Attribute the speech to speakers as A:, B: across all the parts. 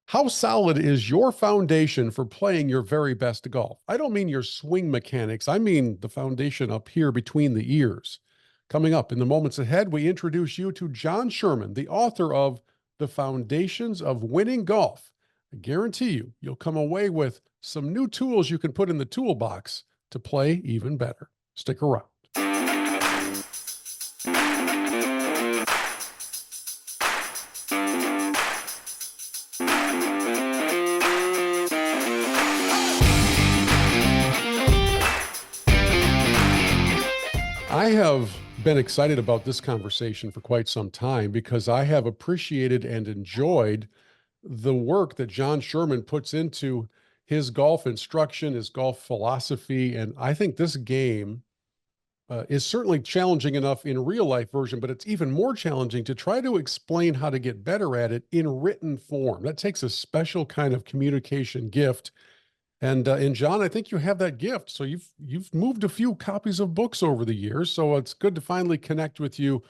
A: How solid is your foundation for playing your very best golf? I don't mean your swing mechanics. I mean the foundation up here between the ears. Coming up in the moments ahead, we introduce you to Jon Sherman, the author of The Foundations of Winning Golf. I guarantee you'll come away with some new tools you can put in the toolbox to play even better. Stick around. I have been excited about this conversation for quite some time because I have appreciated and enjoyed the work that Jon Sherman puts into his golf instruction, his golf philosophy. And I think this game is certainly challenging enough in real life version, but it's even more challenging to try to explain how to get better at it in written form. That takes a special kind of communication gift. And Jon, I think you have that gift. So you've moved a few copies of books over the years. So it's good to finally connect with you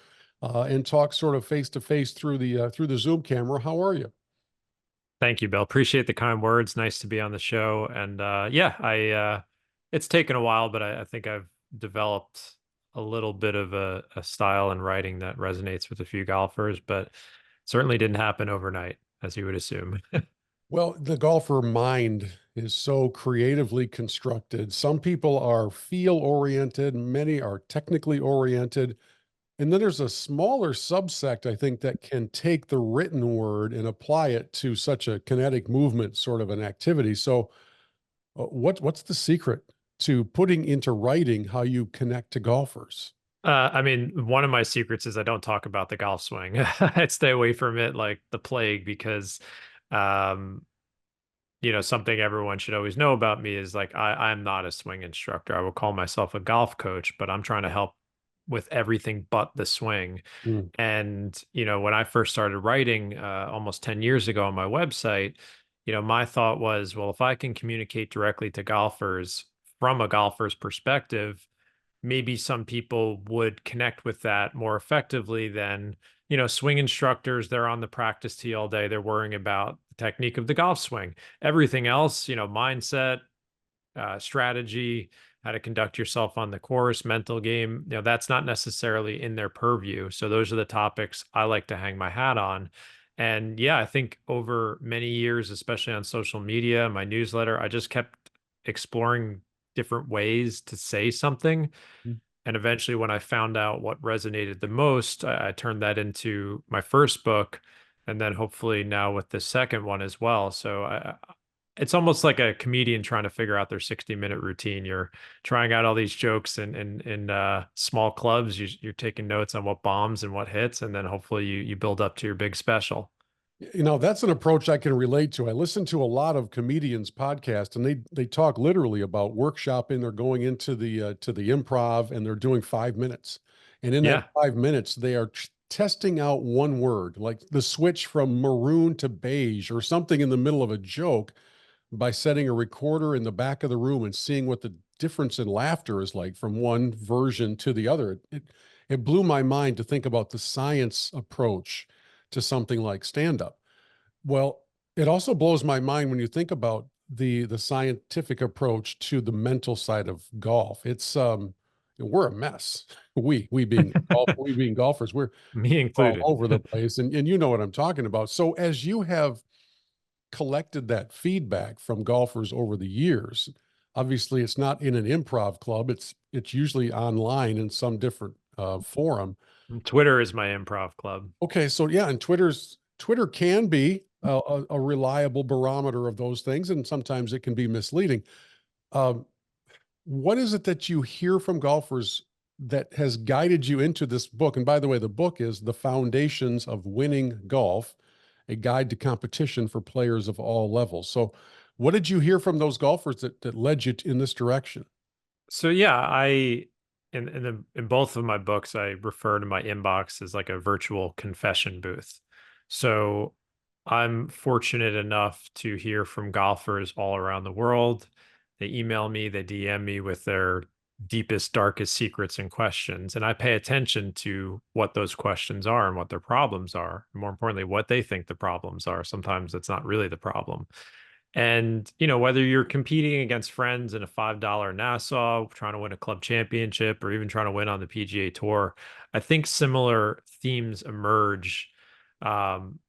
A: and talk sort of face to face through the Zoom camera. How are you?
B: Thank you, Bill. Appreciate the kind words. Nice to be on the show. And yeah, I it's taken a while, but I think I've developed a little bit of a style in writing that resonates with a few golfers, but certainly didn't happen overnight, as you would assume.
A: Well, the golfer mind is so creatively constructed. Some people are feel oriented, many are technically oriented. And then there's a smaller subsect, I think, that can take the written word and apply it to such a kinetic movement sort of an activity. So, what's the secret to putting into writing how you connect to golfers?
B: I mean, one of my secrets is I don't talk about the golf swing. I stay away from it like the plague because um something everyone should always know about me is like I'm not a swing instructor. I will call myself a golf coach, but I'm trying to help with everything but the swing.
A: Mm.
B: And when I first started writing almost 10 years ago on my website, my thought was, well, if I can communicate directly to golfers from a golfer's perspective, maybe some people would connect with that more effectively than, swing instructors. They're on the practice tee all day. They're worrying about the technique of the golf swing. Everything else, mindset, strategy, how to conduct yourself on the course, mental game, that's not necessarily in their purview. So those are the topics I like to hang my hat on. And yeah, I think over many years, especially on social media, my newsletter, I just kept exploring different ways to say something.
A: Mm.
B: And eventually, when I found out what resonated the most, I turned that into my first book. And then hopefully now with the second one as well. So it's almost like a comedian trying to figure out their 60-minute routine. You're trying out all these jokes in small clubs. You're taking notes on what bombs and what hits, and then hopefully you build up to your big special.
A: That's an approach I can relate to. I listen to a lot of comedians' podcasts, and they talk literally about workshopping. They're going into the improv, and they're doing 5 minutes. And in that
B: Yeah.
A: 5 minutes, they are testing out one word, like the switch from maroon to beige, or something in the middle of a joke, by setting a recorder in the back of the room and seeing what the difference in laughter is like from one version to the other. It blew my mind to think about the science approach to something like stand up. Well, it also blows my mind when you think about the scientific approach to the mental side of golf. It's we're a mess. We being golfers, we're
B: Me
A: all
B: included.
A: over the place. And you know what I'm talking about. So as you have collected that feedback from golfers over the years, obviously it's not in an improv club. It's usually online in some different forum.
B: Twitter is my improv club.
A: Okay, so yeah, and Twitter can be a reliable barometer of those things, and sometimes it can be misleading. Um, what is it that you hear from golfers that has guided you into this book? And by the way, the book is The Foundations of Winning Golf, a guide to competition for players of all levels. So, what did you hear from those golfers that led you in this direction?
B: So yeah, I in both of my books, I refer to my inbox as like a virtual confession booth. So I'm fortunate enough to hear from golfers all around the world. They email me, they DM me with their deepest, darkest secrets and questions. And I pay attention to what those questions are and what their problems are. And more importantly, what they think the problems are. Sometimes it's not really the problem. And, whether you're competing against friends in a $5 Nassau, trying to win a club championship, or even trying to win on the PGA Tour, I think similar themes emerge. Um,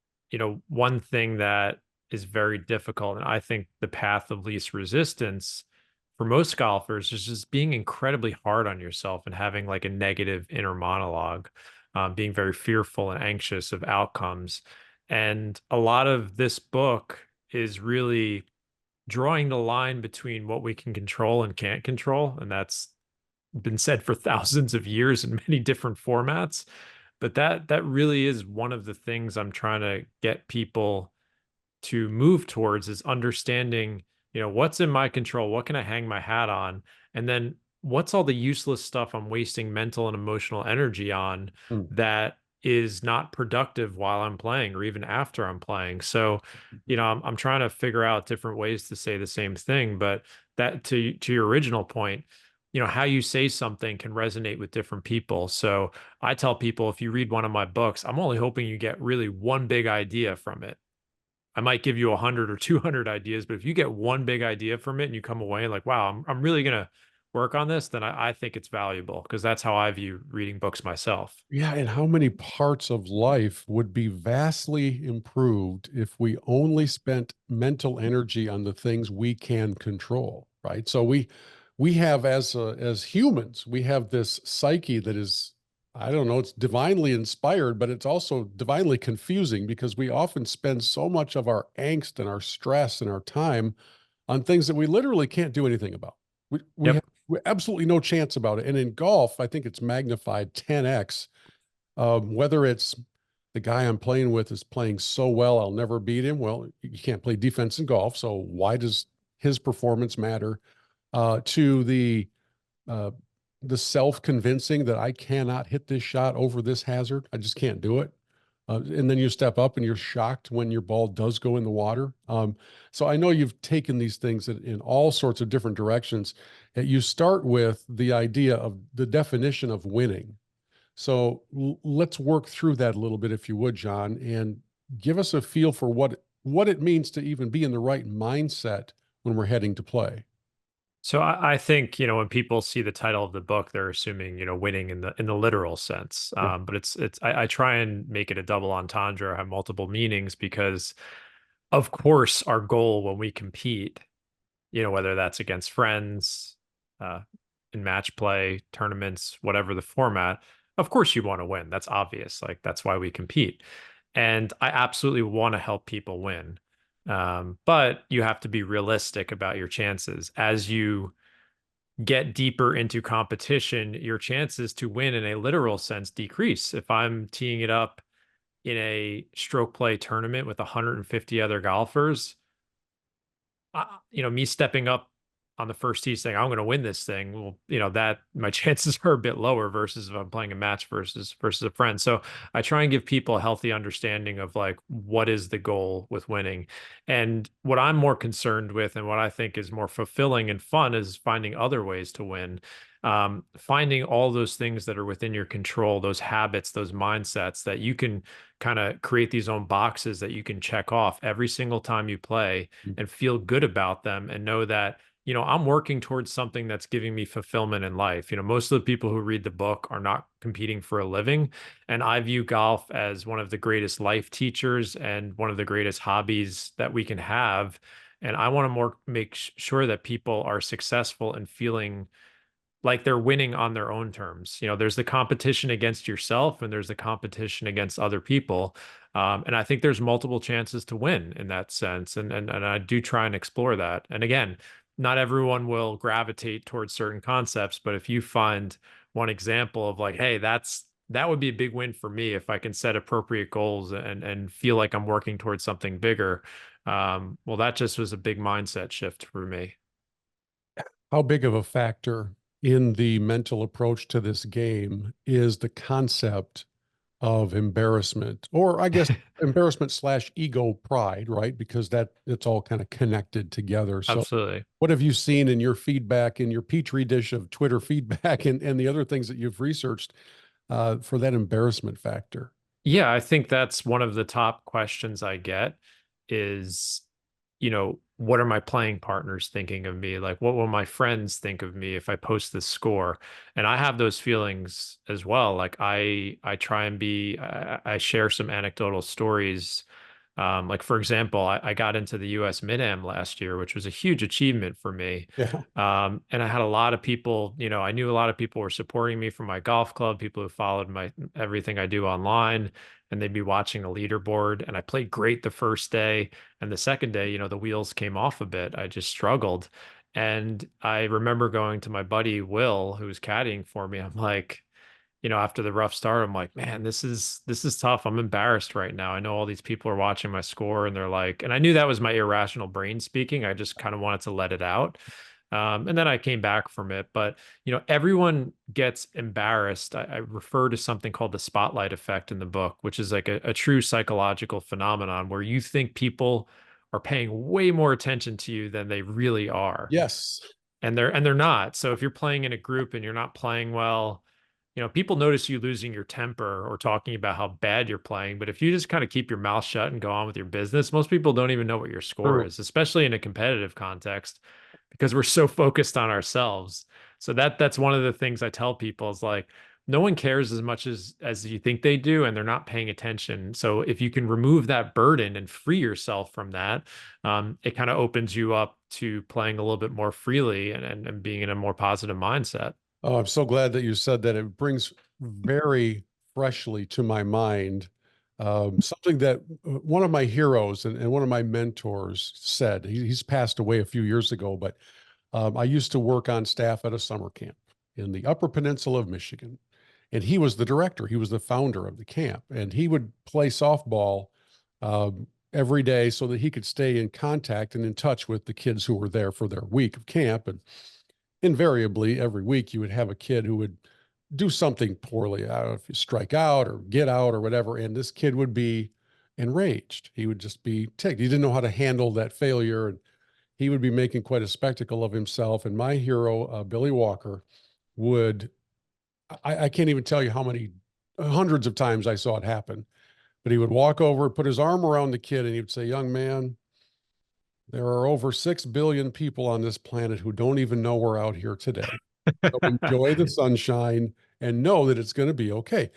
B: one thing that is very difficult, and I think the path of least resistance for most golfers is just being incredibly hard on yourself and having like a negative inner monologue, being very fearful and anxious of outcomes. And a lot of this book is really drawing the line between what we can control and can't control. And that's been said for thousands of years in many different formats. But that really is one of the things I'm trying to get people to move towards, is understanding, what's in my control, what can I hang my hat on, and then what's all the useless stuff I'm wasting mental and emotional energy on
A: Mm.
B: that is not productive while I'm playing or even after I'm playing. So, I'm trying to figure out different ways to say the same thing, but that, to your original point, how you say something can resonate with different people. So I tell people, if you read one of my books, I'm only hoping you get really one big idea from it. I might give you 100 or 200 ideas, but if you get one big idea from it and you come away and like, wow, I'm really going to work on this, then I think it's valuable, because that's how I view reading books myself.
A: Yeah, and how many parts of life would be vastly improved if we only spent mental energy on the things we can control, right? So we have as humans, we have this psyche that is, I don't know, it's divinely inspired, but it's also divinely confusing because we often spend so much of our angst and our stress and our time on things that we literally can't do anything about. We have
B: Yep.
A: absolutely no chance about it. And in golf, I think it's magnified 10x. Whether it's the guy I'm playing with is playing so well, I'll never beat him. Well, you can't play defense in golf, so why does his performance matter? To uh, the self-convincing that I cannot hit this shot over this hazard. I just can't do it. And then you step up and you're shocked when your ball does go in the water. So I know you've taken these things in all sorts of different directions. You start with the idea of the definition of winning. So let's work through that a little bit, if you would, John, and give us a feel for what it means to even be in the right mindset when we're heading to play.
B: So I think, when people see the title of the book, they're assuming, winning in the literal sense.
A: Yeah.
B: But I try and make it a double entendre, have multiple meanings, because of course our goal when we compete, whether that's against friends, uh, in match play, tournaments, whatever the format, of course you want to win. That's obvious. Like, that's why we compete. And I absolutely want to help people win. But you have to be realistic about your chances. As you get deeper into competition, your chances to win in a literal sense decrease. If I'm teeing it up in a stroke play tournament with 150 other golfers, me stepping up on the first tee saying I'm going to win this thing, well, that my chances are a bit lower versus if I'm playing a match versus a friend. So I try and give people a healthy understanding of like, what is the goal with winning. And what I'm more concerned with, and what I think is more fulfilling and fun, is finding other ways to win. Finding all those things that are within your control, those habits, those mindsets that you can kind of create these own boxes that you can check off every single time you play and feel good about them, and know that, I'm working towards something that's giving me fulfillment in life. Most of the people who read the book are not competing for a living. And I view golf as one of the greatest life teachers and one of the greatest hobbies that we can have. And I want to make sure that people are successful and feeling like they're winning on their own terms. There's the competition against yourself and there's the competition against other people. And I think there's multiple chances to win in that sense. And I do try and explore that. And again, not everyone will gravitate towards certain concepts, but if you find one example of like, hey, that would be a big win for me if I can set appropriate goals and feel like I'm working towards something bigger. Well, that just was a big mindset shift for me.
A: How big of a factor in the mental approach to this game is the concept of embarrassment, or I guess embarrassment slash ego pride, right? Because it's all kind of connected together. So
B: Absolutely.
A: what have you seen in your feedback, in your petri dish of Twitter feedback, and the other things that you've researched for that embarrassment factor?
B: Yeah, I think that's one of the top questions I get is, what are my playing partners thinking of me? Like, what will my friends think of me if I post this score? And I have those feelings as well. Like, I try and I share some anecdotal stories. Like, for example, I got into the US Mid-Am last year, which was a huge achievement for me.
A: Yeah.
B: And I had a lot of people, I knew a lot of people were supporting me from my golf club, people who followed my everything I do online, and they'd be watching the leaderboard. And I played great the first day. And the second day, the wheels came off a bit. I just struggled. And I remember going to my buddy Will, who was caddying for me. I'm like, after the rough start, I'm like, man, this is tough. I'm embarrassed right now. I know all these people are watching my score and they're like, and I knew that was my irrational brain speaking. I just kind of wanted to let it out. And then I came back from it. But, everyone gets embarrassed. I refer to something called the spotlight effect in the book, which is like a true psychological phenomenon where you think people are paying way more attention to you than they really are.
A: Yes.
B: And they're not. So if you're playing in a group and you're not playing well, people notice you losing your temper or talking about how bad you're playing. But if you just kind of keep your mouth shut and go on with your business, most people don't even know what your score
A: True.
B: is, especially in a competitive context, because we're so focused on ourselves. So that's one of the things I tell people is like, no one cares as much as you think they do, and they're not paying attention. So if you can remove that burden and free yourself from that, it kind of opens you up to playing a little bit more freely and being in a more positive mindset.
A: Oh, I'm so glad that you said that. It brings very freshly to my mind something that one of my heroes and one of my mentors said. He's passed away a few years ago, but I used to work on staff at a summer camp in the Upper Peninsula of Michigan. And he was the director, he was the founder of the camp. And he would play softball every day so that he could stay in contact and in touch with the kids who were there for their week of camp. And invariably every week you would have a kid who would do something poorly. I don't know if you strike out or get out or whatever. And this kid would be enraged. He would just be ticked. He didn't know how to handle that failure. And he would be making quite a spectacle of himself. And my hero, Billy Walker, would, I can't even tell you how many hundreds of times I saw it happen, but he would walk over, put his arm around the kid, and he would say, "Young man, there are over 6 billion people on this planet who don't even know we're out here today. So enjoy the sunshine and know that it's going to be okay."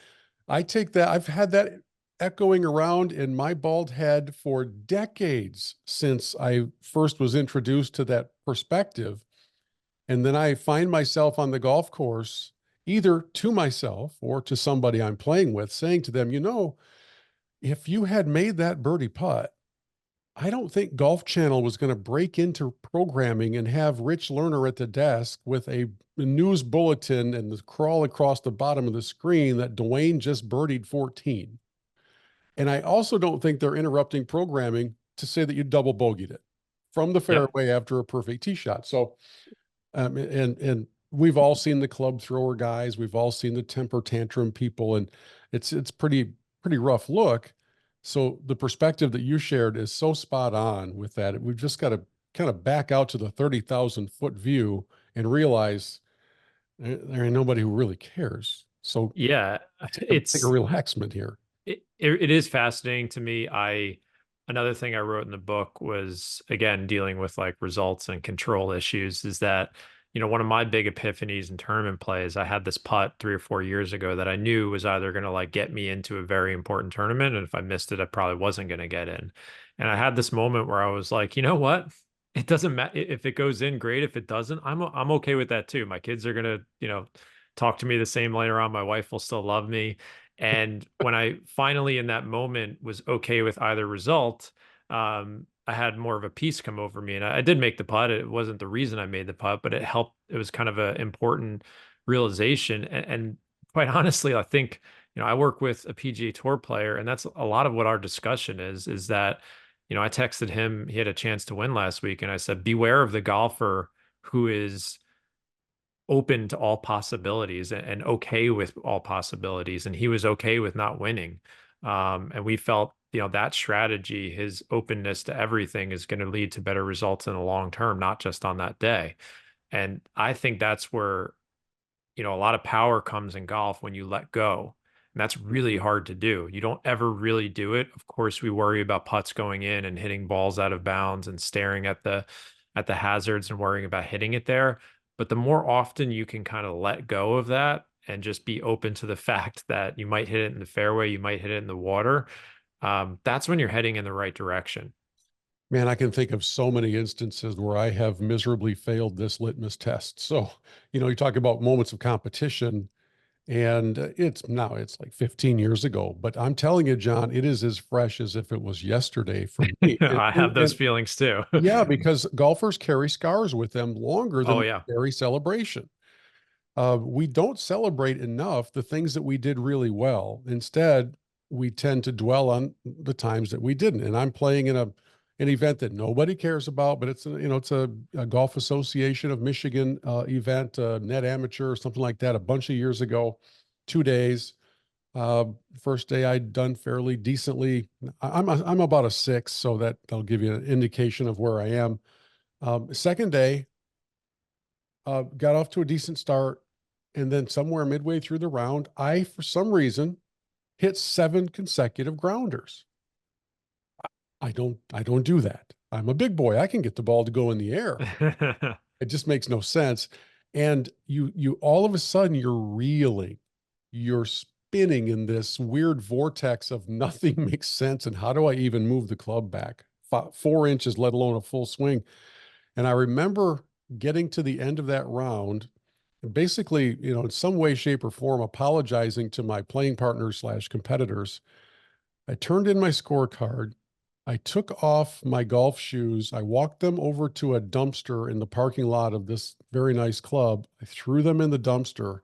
A: I take that, I've had that echoing around in my bald head for decades since I first was introduced to that perspective. And then I find myself on the golf course, either to myself or to somebody I'm playing with, saying to them, if you had made that birdie putt, I don't think Golf Channel was going to break into programming and have Rich Lerner at the desk with a news bulletin and the crawl across the bottom of the screen that Dwayne just birdied 14. And I also don't think they're interrupting programming to say that you double bogeyed it from the
B: Yep.
A: fairway after a perfect tee shot. So, and we've all seen the club thrower guys. We've all seen the temper tantrum people, and it's pretty rough look. So the perspective that you shared is so spot on with that. We've just got to kind of back out to the 30,000-foot view and realize there ain't nobody who really cares. So
B: Yeah,
A: take a relaxment here.
B: it is fascinating to me. Another thing I wrote in the book was again dealing with like results and control issues is that, one of my big epiphanies in tournament play is I had this putt 3 or 4 years ago that I knew was either going to like get me into a very important tournament, and if I missed it, I probably wasn't going to get in. And I had this moment where I was like, you know what? It doesn't matter if it goes in, great. If it doesn't, I'm okay with that too. My kids are gonna, talk to me the same later on. My wife will still love me. And when I finally in that moment was okay with either result, I had more of a peace come over me. And I did make the putt. It wasn't the reason I made the putt, but it helped. It was kind of an important realization. And quite honestly, I think, I work with a PGA Tour player, and that's a lot of what our discussion is that, I texted him, he had a chance to win last week, and I said, beware of the golfer who is open to all possibilities and okay with all possibilities. And he was okay with not winning. And we felt, that strategy, his openness to everything is going to lead to better results in the long term, not just on that day. And I think that's where, a lot of power comes in golf when you let go. And that's really hard to do. You don't ever really do it. Of course, we worry about putts going in and hitting balls out of bounds and staring at the hazards and worrying about hitting it there. But the more often you can kind of let go of that and just be open to the fact that you might hit it in the fairway, you might hit it in the water, that's when you're heading in the right direction.
A: Man, I can think of so many instances where I have miserably failed this litmus test. So, you talk about moments of competition, and it's like 15 years ago, but I'm telling you, John, it is as fresh as if it was yesterday for me. And,
B: I have
A: and,
B: those
A: and
B: feelings too.
A: yeah, because golfers carry scars with them longer than
B: Oh,
A: they
B: yeah.
A: carry celebration. We don't celebrate enough the things that we did really well. Instead, we tend to dwell on the times that we didn't. And I'm playing in an event that nobody cares about, but it's a golf association of Michigan event, net amateur or something like that, a bunch of years ago, 2 days. Uh, First day I'd done fairly decently. I'm about a 6, so that'll give you an indication of where I am. Second day, got off to a decent start, and then somewhere midway through the round, I, for some reason, hit 7 consecutive grounders. I don't do that. I'm a big boy. I can get the ball to go in the air. It just makes no sense. And you all of a sudden you're reeling, you're spinning in this weird vortex of nothing makes sense. And how do I even move the club back 4 inches, let alone a full swing? And I remember getting to the end of that round, basically, in some way, shape, or form, apologizing to my playing partners slash competitors. I turned in my scorecard. I took off my golf shoes. I walked them over to a dumpster in the parking lot of this very nice club. I threw them in the dumpster,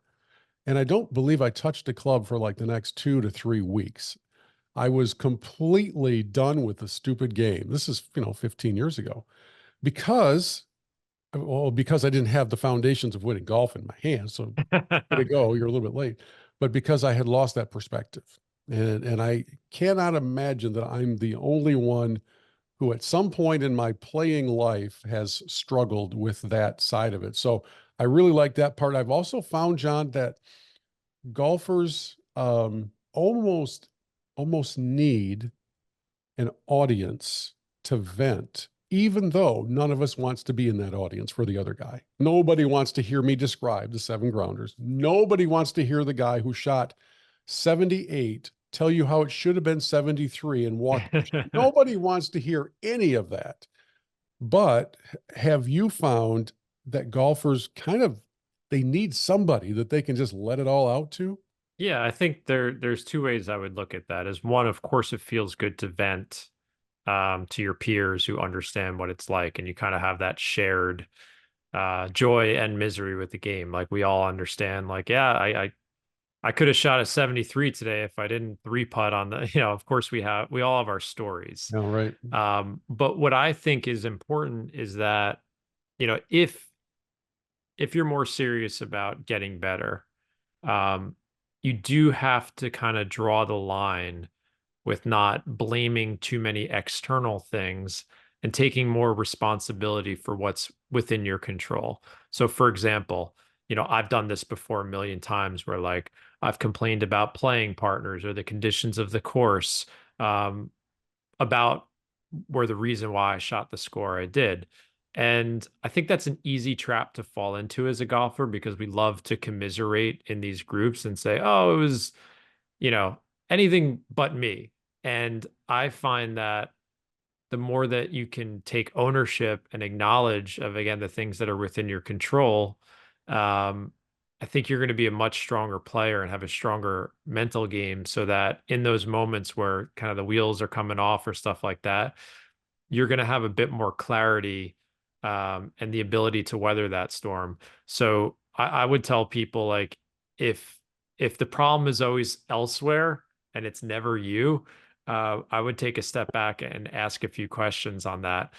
A: and I don't believe I touched the club for like the next 2 to 3 weeks. I was completely done with the stupid game. This is, 15 years ago, because because I didn't have the foundations of winning golf in my hands. So way to go, you're a little bit late. But because I had lost that perspective. And I cannot imagine that I'm the only one who at some point in my playing life has struggled with that side of it. So I really like that part. I've also found, John, that golfers almost need an audience to vent, even though none of us wants to be in that audience for the other guy. Nobody wants to hear me describe the 7 grounders. Nobody wants to hear the guy who shot 78 tell you how it should have been 73 and walk. Nobody wants to hear any of that. But have you found that golfers they need somebody that they can just let it all out to?
B: Yeah, I think there's two ways I would look at that. Is one, of course, it feels good to vent to your peers who understand what it's like, and you kind of have that shared joy and misery with the game. Like we all understand. Like, yeah, I could have shot a 73 today if I didn't three putt on the. Of course we all have our stories.
A: No, right.
B: But what I think is important is that if you're more serious about getting better, um, you do have to kind of draw the line with not blaming too many external things and taking more responsibility for what's within your control. So, for example, I've done this before a million times where like I've complained about playing partners or the conditions of the course, um, about were the reason why I shot the score I did. And I think that's an easy trap to fall into as a golfer because we love to commiserate in these groups and say, oh, it was, you know, anything but me. And I find that the more that you can take ownership and acknowledge of, again, the things that are within your control, um, I think you're going to be a much stronger player and have a stronger mental game so that in those moments where kind of the wheels are coming off or stuff like that, you're going to have a bit more clarity and the ability to weather that storm. So I would tell people if if the problem is always elsewhere and it's never you, I would take a step back and ask a few questions on that,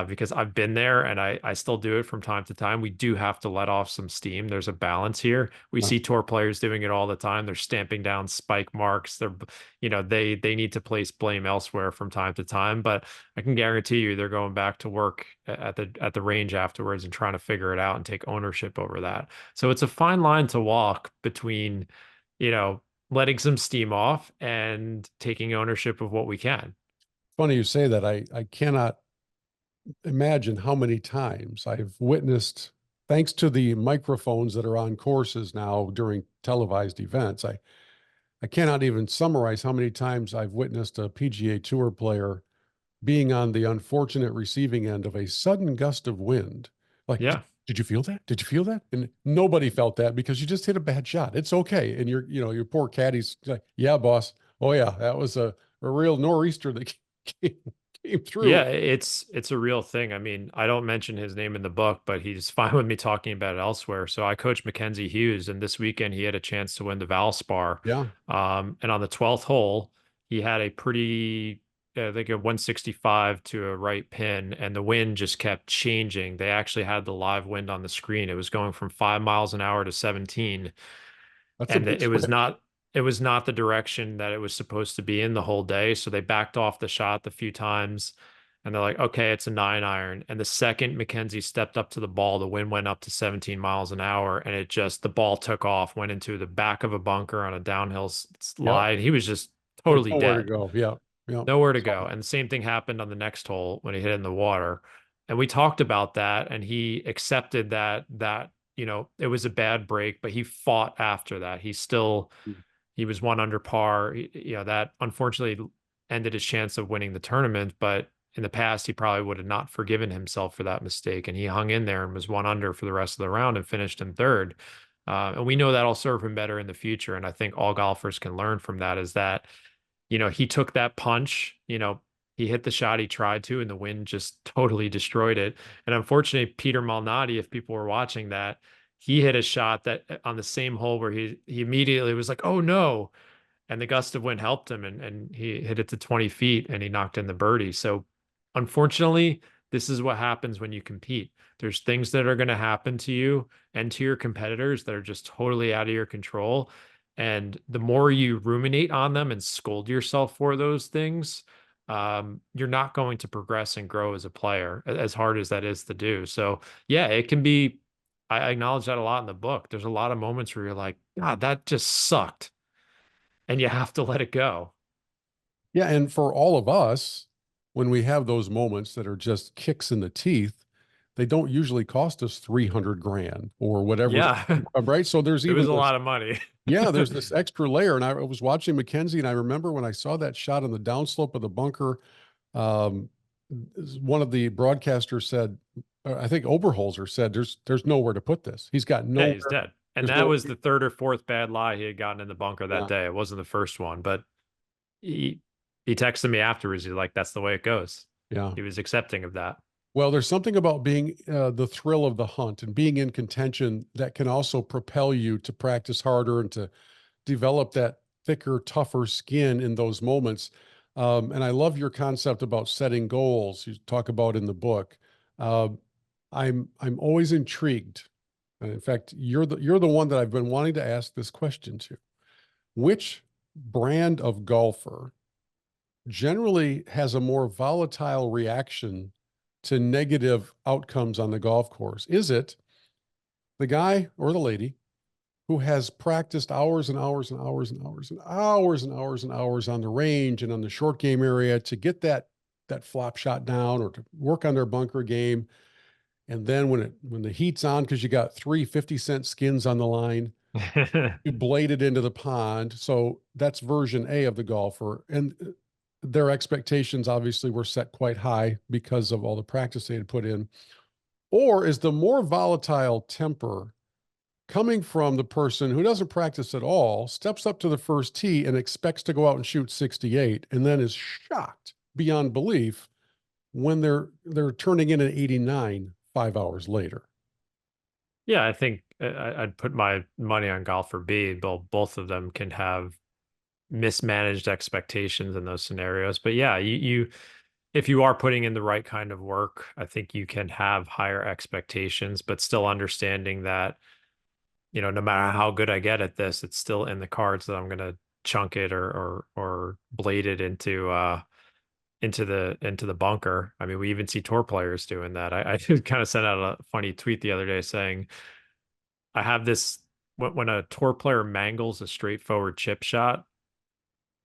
B: because I've been there and I still do it from time to time. We do have to let off some steam. There's a balance here. We
A: Yeah.
B: see tour players doing it all the time. They're stamping down spike marks. They need to place blame elsewhere from time to time. But I can guarantee you they're going back to work at the range afterwards and trying to figure it out and take ownership over that. So it's a fine line to walk between, you know, letting some steam off and taking ownership of what we can.
A: Funny you say that. I cannot imagine how many times I've witnessed, thanks to the microphones that are on courses now during televised events. I cannot even summarize how many times I've witnessed a PGA Tour player being on the unfortunate receiving end of a sudden gust of wind. Like,
B: Yeah.
A: did you feel that? Did you feel that? And nobody felt that because you just hit a bad shot. It's okay. And your poor caddy's like, yeah, boss. Oh yeah, that was a real nor'easter that came, came through.
B: Yeah, it's a real thing. I mean, I don't mention his name in the book, but he's fine with me talking about it elsewhere. So I coach Mackenzie Hughes, and this weekend he had a chance to win the Valspar.
A: Yeah,
B: And on the 12th hole, he had a pretty, I think a 165 to a right pin, and the wind just kept changing. They actually had the live wind on the screen. It was going from 5 miles an hour to 17.
A: that's a
B: And
A: big
B: it was
A: switch.
B: not the direction that it was supposed to be in the whole day. So they backed off the shot the few times, and they're like, okay, it's a 9 iron. And the second Mackenzie stepped up to the ball, the wind went up to 17 miles an hour, and the ball took off, went into the back of a bunker on a downhill
A: Yep.
B: slide. He was just
A: With
B: totally
A: nowhere to
B: dead,
A: go. Yeah. Yeah.
B: nowhere to go. And the same thing happened on the next hole when he hit it in the water. And we talked about that, and he accepted that it was a bad break, but he fought after that. He was one under par. That unfortunately ended his chance of winning the tournament, but in the past, he probably would have not forgiven himself for that mistake. And he hung in there and was one under for the rest of the round and finished in third. And we know that'll serve him better in the future. And I think all golfers can learn from that is that, he took that punch, he hit the shot he tried to, and the wind just totally destroyed it. And unfortunately, Peter Malnati, if people were watching that, he hit a shot that on the same hole where he immediately was like, oh no. And the gust of wind helped him, and he hit it to 20 feet and he knocked in the birdie. So unfortunately, this is what happens when you compete. There's things that are going to happen to you and to your competitors that are just totally out of your control. And the more you ruminate on them and scold yourself for those things, you're not going to progress and grow as a player, as hard as that is to do. So, yeah, it can be. I acknowledge that a lot in the book. There's a lot of moments where you're like, God, that just sucked, and you have to let it go.
A: Yeah. And for all of us, when we have those moments that are just kicks in the teeth, they don't usually cost us 300 grand or whatever.
B: Yeah,
A: Right. So there's
B: it
A: even
B: was a
A: this,
B: lot of money.
A: yeah, there's this extra layer. And I was watching Mackenzie, and I remember when I saw that shot on the downslope of the bunker, um, one of the broadcasters said, I think Oberholzer said, there's nowhere to put this. He's got
B: Yeah, he's
A: nowhere.
B: dead. And
A: There's
B: that
A: no,
B: was the third or fourth bad lie he had gotten in the bunker that
A: yeah,
B: day. It wasn't the first one, but he he texted me afterwards. He's like, "That's the way it goes."
A: yeah.
B: He was accepting of that.
A: Well, there's something about being the thrill of the hunt and being in contention that can also propel you to practice harder and to develop that thicker, tougher skin in those moments. And I love your concept about setting goals. You talk about in the book. Uh, I'm always intrigued. And in fact, you're the one that I've been wanting to ask this question to. Which brand of golfer generally has a more volatile reaction to negative outcomes on the golf course? Is it the guy or the lady who has practiced hours and hours and hours and hours and hours and hours and hours on the range and on the short game area to get that flop shot down or to work on their bunker game? And then when the heat's on because you got 3 50-cent skins on the line, you blade it into the pond. So that's version A of the golfer. And their expectations obviously were set quite high because of all the practice they had put in. Or is the more volatile temper coming from the person who doesn't practice at all, steps up to the first tee and expects to go out and shoot 68, and then is shocked beyond belief when they're turning in an 89 5 hours later?
B: Yeah, I think I'd put my money on golfer B. Both of them can have mismanaged expectations in those scenarios. But yeah, you if you are putting in the right kind of work, I think you can have higher expectations, but still understanding that, no matter how good I get at this, it's still in the cards that I'm gonna chunk it or blade it into the bunker. I mean, we even see tour players doing that. I kind of sent out a funny tweet the other day saying, I have this when a tour player mangles a straightforward chip shot,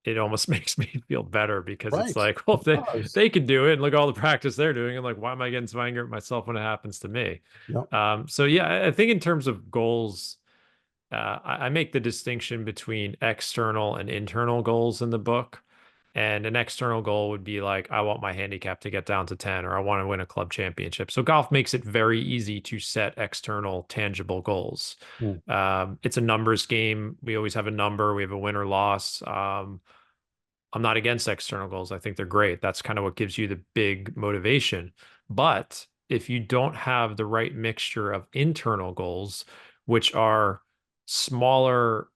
B: it almost makes me feel better because it's
A: Right.
B: like, well,
A: It
B: if they
A: does.
B: they can do it and look at all the practice they're doing, and like, why am I getting so angry at myself when it happens to me?
A: Yep.
B: So yeah, I think in terms of goals, I make the distinction between external and internal goals in the book. And an external goal would be like, I want my handicap to get down to 10, or I want to win a club championship. So golf makes it very easy to set external, tangible goals.
A: Mm.
B: It's a numbers game. We always have a number. We have a win or loss. I'm not against external goals. I think they're great. That's kind of what gives you the big motivation. But if you don't have the right mixture of internal goals, which are smaller,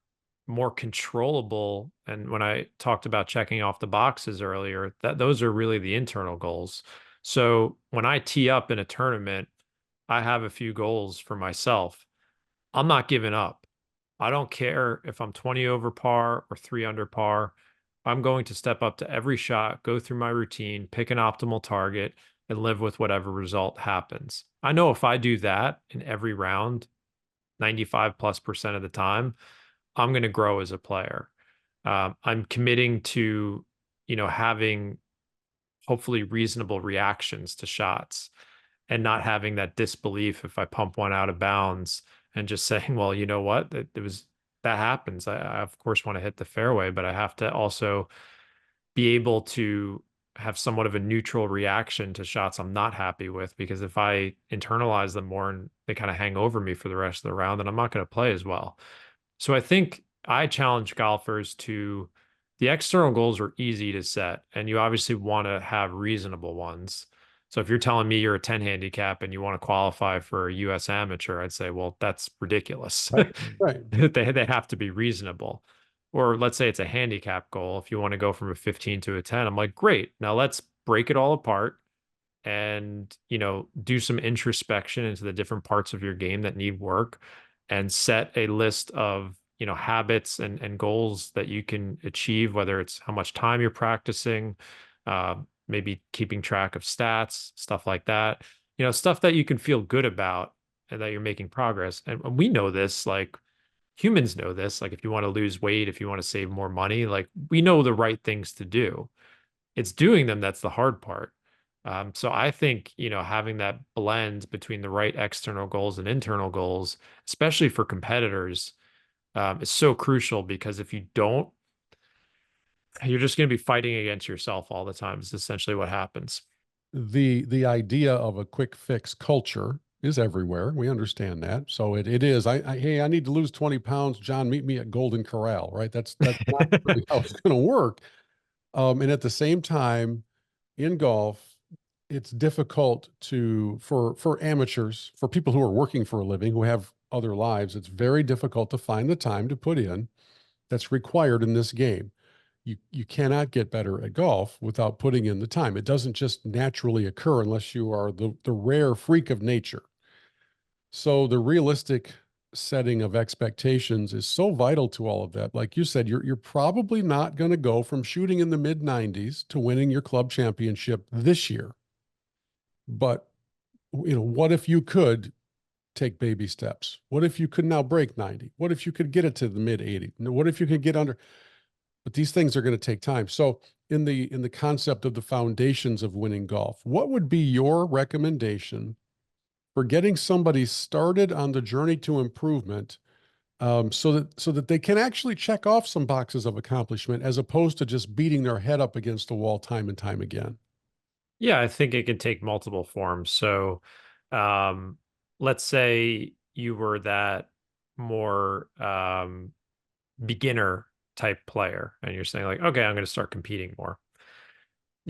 B: more controllable, and when I talked about checking off the boxes earlier, that those are really the internal goals. So when I tee up in a tournament, I have a few goals for myself. I'm not giving up. I don't care if I'm 20 over par or 3 under par. I'm going to step up to every shot, go through my routine, pick an optimal target, and live with whatever result happens. I know if I do that in every round, 95 plus percent of the time, I'm going to grow as a player. I'm committing to, having hopefully reasonable reactions to shots and not having that disbelief if I pump one out of bounds and just saying, well, you know what, that happens. I of course want to hit the fairway, but I have to also be able to have somewhat of a neutral reaction to shots I'm not happy with, because if I internalize them more and they kind of hang over me for the rest of the round, then I'm not going to play as well. So I think I challenge golfers to the external goals are easy to set, and you obviously want to have reasonable ones. So if you're telling me you're a 10 handicap and you want to qualify for a US amateur, I'd say, well, that's ridiculous.
A: Right. Right.
B: They have to be reasonable. Or let's say it's a handicap goal. If you want to go from a 15 to a 10, I'm like, great. Now let's break it all apart and, do some introspection into the different parts of your game that need work, and set a list of, habits and goals that you can achieve, whether it's how much time you're practicing, uh, maybe keeping track of stats, stuff like that, stuff that you can feel good about and that you're making progress. And we know this, like humans know this, like if you want to lose weight, if you want to save more money, like we know the right things to do. It's doing them that's the hard part. So I think, having that blend between the right external goals and internal goals, especially for competitors, is so crucial, because if you don't, you're just going to be fighting against yourself all the time. Is essentially what happens.
A: The idea of a quick fix culture is everywhere. We understand that. So it is. Hey, I need to lose 20 pounds. John, meet me at Golden Corral, right? That's not really how it's going to work. And at the same time, in golf, it's difficult for amateurs, for people who are working for a living, who have other lives, it's very difficult to find the time to put in that's required in this game. You cannot get better at golf without putting in the time. It doesn't just naturally occur unless you are the rare freak of nature. So the realistic setting of expectations is so vital to all of that. Like you said, you're probably not going to go from shooting in the mid 90s to winning your club championship this year. But what if you could take baby steps? What if you could now break 90? What if you could get it to the mid 80? What if you could get under? But these things are going to take time. So in the concept of the foundations of winning golf, what would be your recommendation for getting somebody started on the journey to improvement, so that they can actually check off some boxes of accomplishment as opposed to just beating their head up against the wall time and time again?
B: Yeah, I think it can take multiple forms. So, um, let's say you were that more beginner type player, and you're saying like, okay, I'm going to start competing more.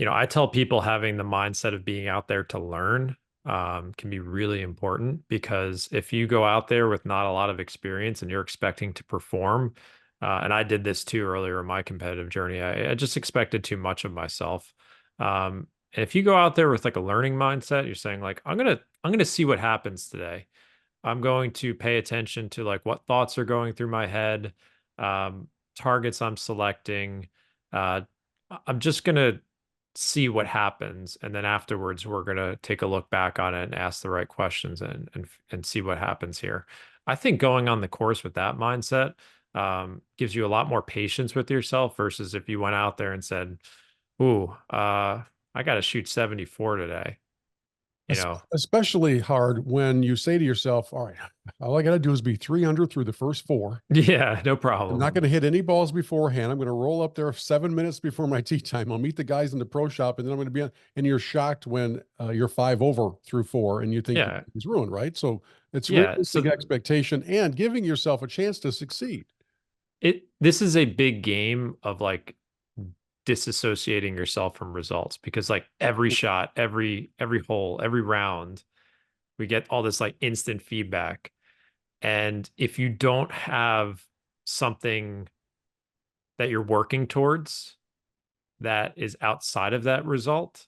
B: I tell people having the mindset of being out there to learn can be really important, because if you go out there with not a lot of experience and you're expecting to perform, And I did this too earlier in my competitive journey. I just expected too much of myself. And if you go out there with like a learning mindset, you're saying like, I'm gonna see what happens today. I'm going to pay attention to like what thoughts are going through my head, um, targets I'm selecting. Uh, I'm just gonna see what happens, and then afterwards we're gonna take a look back on it and ask the right questions and see what happens here. I think going on the course with that mindset gives you a lot more patience with yourself versus if you went out there and said, "Ooh, I got to shoot 74 today." You know,
A: Especially hard when you say to yourself, all right, all I got to do is be 3 under through the first four.
B: yeah, no
A: I'm
B: problem.
A: not going to hit any balls beforehand. I'm going to roll up there 7 minutes before my tee time. I'll meet the guys in the pro shop, and then I'm going to be on. And you're shocked when you're 5 over through four, and you think
B: Yeah,
A: it's ruined, right? So it's
B: yeah.
A: realistic
B: So
A: expectation and giving yourself a chance to succeed.
B: this is a big game of like disassociating yourself from results because like every shot, every hole, every round, we get all this like instant feedback. And if you don't have something that you're working towards that is outside of that result,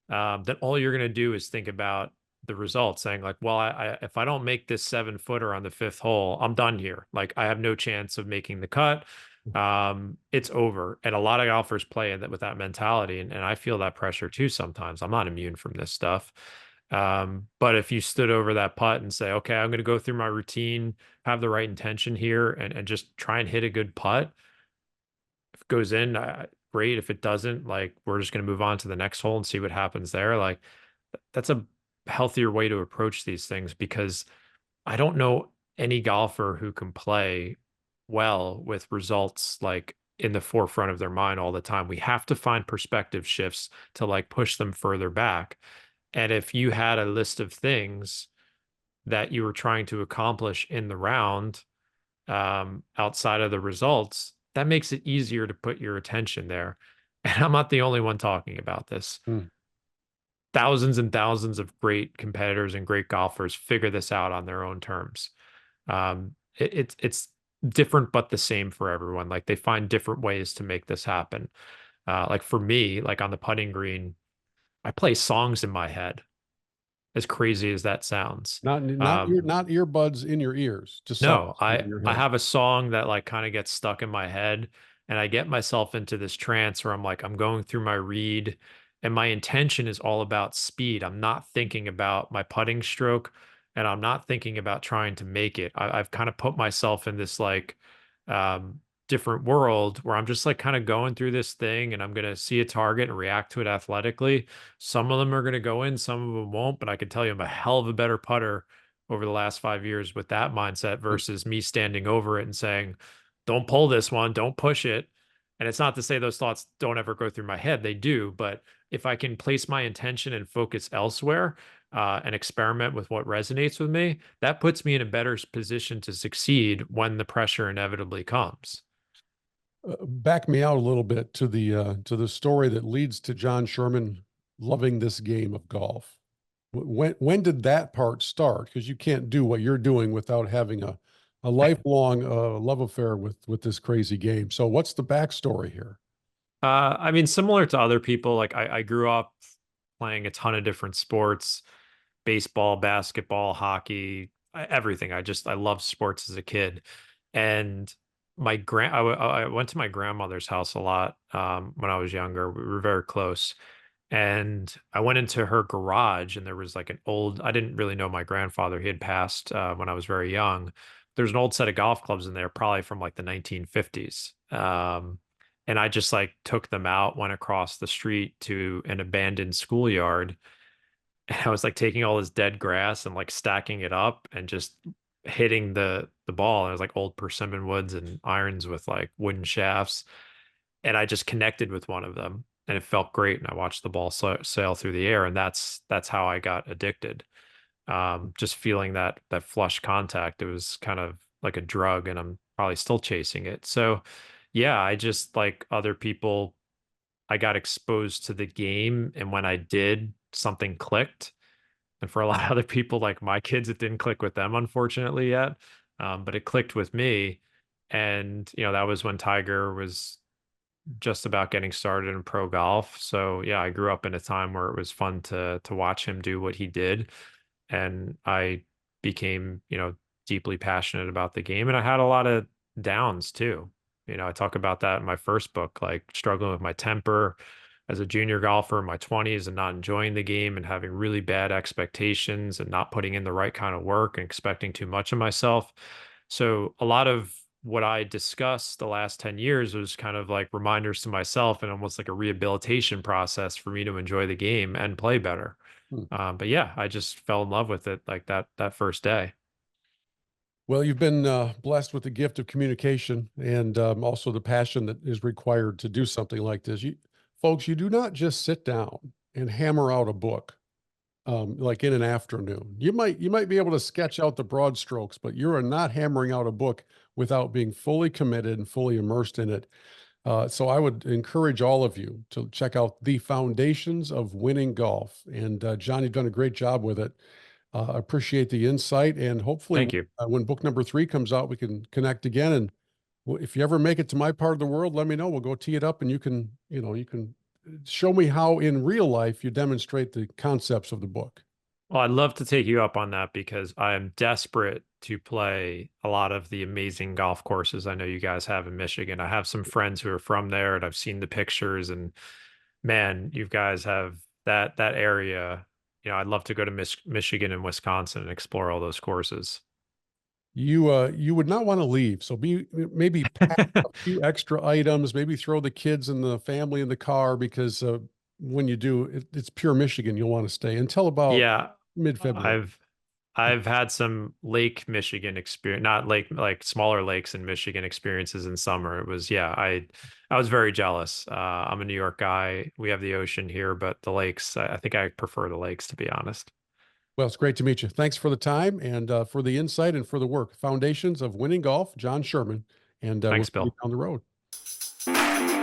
B: then all you're going to do is think about the result, saying like, well, if I don't make this 7 footer on the fifth hole, I'm done here. Like I have no chance of making the cut. It's over. And a lot of golfers play with that mentality. And I feel that pressure too sometimes. I'm not immune from this stuff. But if you stood over that putt and say, okay, I'm going to go through my routine, have the right intention here, and just try and hit a good putt, if it goes in, great. If it doesn't, like we're just going to move on to the next hole and see what happens there. Like that's a healthier way to approach these things because I don't know any golfer who can play well with results like in the forefront of their mind all the time. We have to find perspective shifts to like push them further back. And if you had a list of things that you were trying to accomplish in the round, outside of the results, that makes it easier to put your attention there. And I'm not the only one talking about this.
A: Mm.
B: Thousands and thousands of great competitors and great golfers figure this out on their own terms. It's different but the same for everyone. Like they find different ways to make this happen. Like for me, like on the putting green, I play songs in my head. As crazy as that sounds.
A: Not earbuds in your ears, just songs
B: No,
A: in your
B: I
A: head.
B: have a song that like kind of gets stuck in my head and I get myself into this trance where I'm like I'm going through my read and my intention is all about speed. I'm not thinking about my putting stroke and I'm not thinking about trying to make it. I've kind of put myself in this like um different world where I'm just like kind of going through this thing and I'm going to see a target and react to it athletically. Some of them are going to go in, some of them won't, but I can tell you I'm a hell of a better putter over the last 5 years with that mindset versus me standing over it and saying, don't pull this one, don't push it. And it's not to say those thoughts don't ever go through my head, they do. But if I can place my intention and focus elsewhere and experiment with what resonates with me, that puts me in a better position to succeed when the pressure inevitably comes.
A: Back me out a little bit to the story that leads to Jon Sherman loving this game of golf. When did that part start? Because you can't do what you're doing without having a lifelong love affair with this crazy game. So what's the backstory here?
B: I mean, similar to other people, like I grew up playing a ton of different sports, baseball, basketball, hockey, everything. I loved sports as a kid. And I went to my grandmother's house a lot when I was younger. We were very close. And I went into her garage and there was like an old, I didn't really know my grandfather. He had passed when I was very young. There's an old set of golf clubs in there, probably from like the 1950s. And I just like took them out, went across the street to an abandoned schoolyard. And I was like taking all this dead grass and like stacking it up and just hitting the ball. And it was like old persimmon woods and irons with like wooden shafts. And I just connected with one of them and it felt great. And I watched the ball sail through the air. And that's how I got addicted. Just feeling that flush contact. It was kind of like a drug and I'm probably still chasing it. So yeah, I just like other people, I got exposed to the game. And when I did, something clicked. And for a lot of other people, like my kids, it didn't click with them, unfortunately, yet. But it clicked with me. And, that was when Tiger was just about getting started in pro golf. So yeah, I grew up in a time where it was fun to watch him do what he did. And I became, deeply passionate about the game. And I had a lot of downs too. I talk about that in my first book, like struggling with my temper as a junior golfer in my 20s and not enjoying the game and having really bad expectations and not putting in the right kind of work and expecting too much of myself. So a lot of what I discussed the last 10 years was kind of like reminders to myself and almost like a rehabilitation process for me to enjoy the game and play better.
A: Hmm.
B: But yeah, I just fell in love with it like that first day.
A: Well, you've been blessed with the gift of communication and also the passion that is required to do something like this. Folks, you do not just sit down and hammer out a book like in an afternoon. You might be able to sketch out the broad strokes, but you are not hammering out a book without being fully committed and fully immersed in it. So I would encourage all of you to check out The Foundations of Winning Golf. And John, you've done a great job with it. Appreciate the insight, and hopefully,
B: Thank you.
A: when book number 3 comes out, we can connect again. And if you ever make it to my part of the world, let me know. We'll go tee it up, and you can show me how in real life you demonstrate the concepts of the book.
B: Well, I'd love to take you up on that because I am desperate to play a lot of the amazing golf courses I know you guys have in Michigan. I have some friends who are from there and I've seen the pictures and man, you guys have that area. I'd love to go to Michigan and Wisconsin and explore all those courses.
A: You would not want to leave, so maybe pack a few extra items, maybe throw the kids and the family in the car because when you do, it's pure Michigan. You'll want to stay until about
B: Yeah,
A: mid-February.
B: I've had some Lake Michigan experience, not lake like smaller lakes in Michigan experiences in summer. It was yeah, I was very jealous. I'm a New York guy. We have the ocean here, but the lakes, I think I prefer the lakes to be honest.
A: Well, it's great to meet you. Thanks for the time and for the insight and for the work. Foundations of Winning Golf, Jon Sherman, and we'll
B: Thanks,
A: see you
B: Bill.
A: down the road.